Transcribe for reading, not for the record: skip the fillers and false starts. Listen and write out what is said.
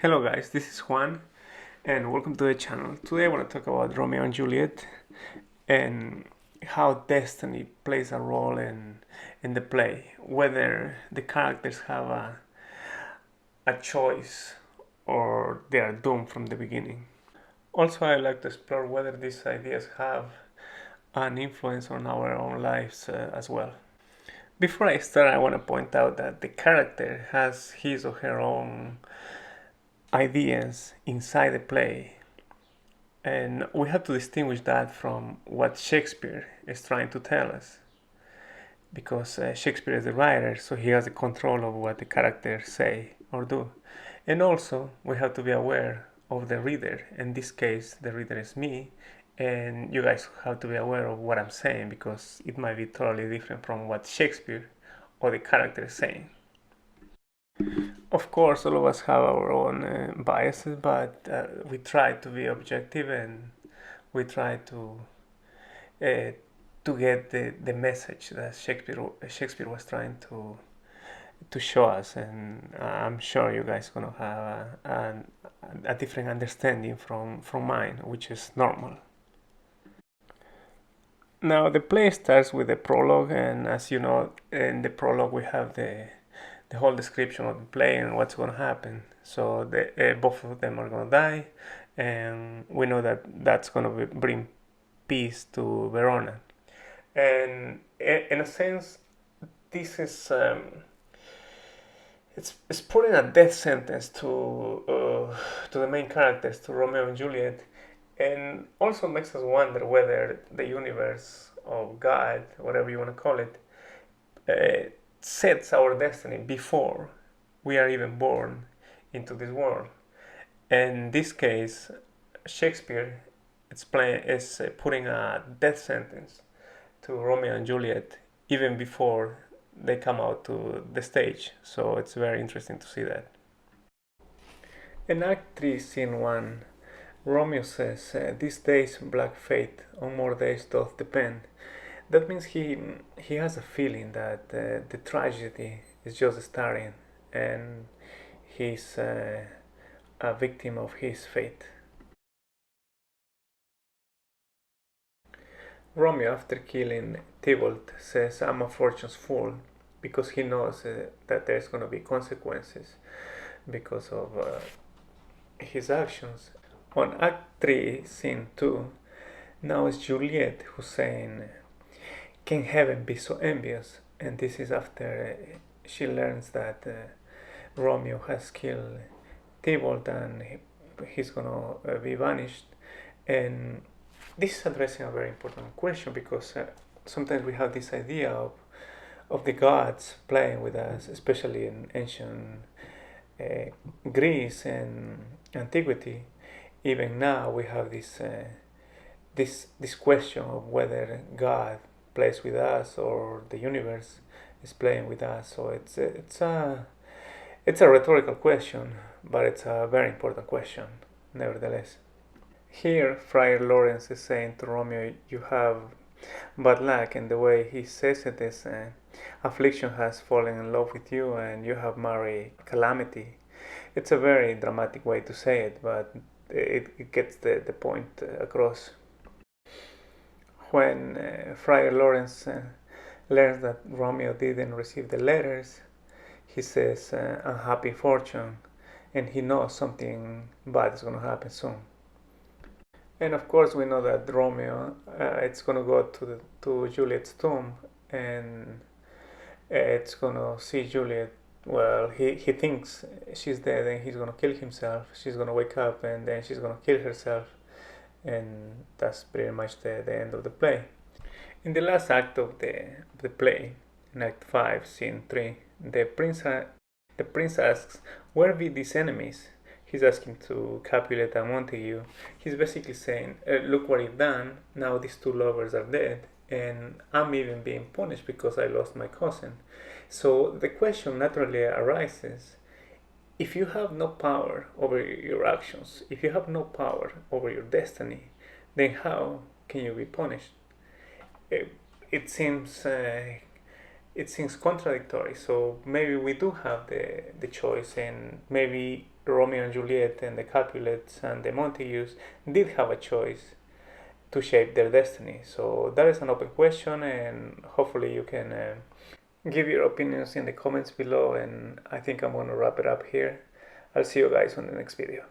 Hello guys, this is Juan and welcome to the channel. Today I want to talk about Romeo and Juliet and how destiny plays a role in the play, whether the characters have a choice or they are doomed from the beginning. Also, I like to explore whether these ideas have an influence on our own lives as well. Before I start, I want to point out that the character has his or her own ideas inside the play, and we have to distinguish that from what Shakespeare is trying to tell us, because Shakespeare is the writer, so he has the control of what the characters say or do. And also, we have to be aware of the reader. In this case, the reader is me, and you guys have to be aware of what I'm saying because it might be totally different from what Shakespeare or the character is saying. Of course, all of us have our own biases, but we try to be objective and we try uh, to get the message that Shakespeare was trying to show us, and I'm sure you guys gonna have a different understanding from mine, which is normal. Now the play starts with the prologue, and as you know, in the prologue we have the whole description of the play and what's going to happen. So both of them are going to die, and we know that that's going to bring peace to Verona. And in a sense, this is it's putting a death sentence to the main characters, to Romeo and Juliet, and also makes us wonder whether the universe or God, whatever you want to call it, sets our destiny before we are even born into this world. In this case, Shakespeare is putting a death sentence to Romeo and Juliet even before they come out to the stage. So it's very interesting to see that. In Act 3, Scene 1, Romeo says, "These days black fate on more days doth depend." That means he has a feeling that the tragedy is just starting and he's a victim of his fate. Romeo, after killing Tybalt, says, "I'm a fortune's fool," because he knows that there's going to be consequences because of his actions. On Act 3, Scene 2, now it's Juliet who's saying, "Can heaven be so envious?" And this is after she learns that Romeo has killed Tybalt and he's gonna be vanished. And this is addressing a very important question because sometimes we have this idea of the gods playing with us, especially in ancient Greece and antiquity. Even now we have this question of whether God plays with us or the universe is playing with us. So it's a rhetorical question, but it's a very important question nevertheless. Here, Friar Lawrence is saying to Romeo, "You have bad luck," and the way he says it is, "Affliction has fallen in love with you, and you have married calamity." It's a very dramatic way to say it, but it gets the point across. When Friar Lawrence learns that Romeo didn't receive the letters, he says, "Unhappy fortune," and he knows something bad is going to happen soon. And of course, we know that Romeo, it's going to go to Juliet's tomb, and it's going to see Juliet. Well, he thinks she's dead, and he's going to kill himself. She's going to wake up, and then she's going to kill herself, and that's pretty much the end of the play. In the last act of the play, in Act 5, Scene 3, the prince asks, "Where be these enemies?" He's asking to Capulet and Montague. He's basically saying, "Look what you've done. Now these two lovers are dead, and I'm even being punished because I lost my cousin." So the question naturally arises, if you have no power over your actions, if you have no power over your destiny, then how can you be punished? It seems it seems contradictory. So maybe we do have the choice, and maybe Romeo and Juliet and the Capulets and the Montagues did have a choice to shape their destiny. So that is an open question, and hopefully you can give your opinions in the comments below. And I think I'm going to wrap it up here. I'll see you guys on the next video.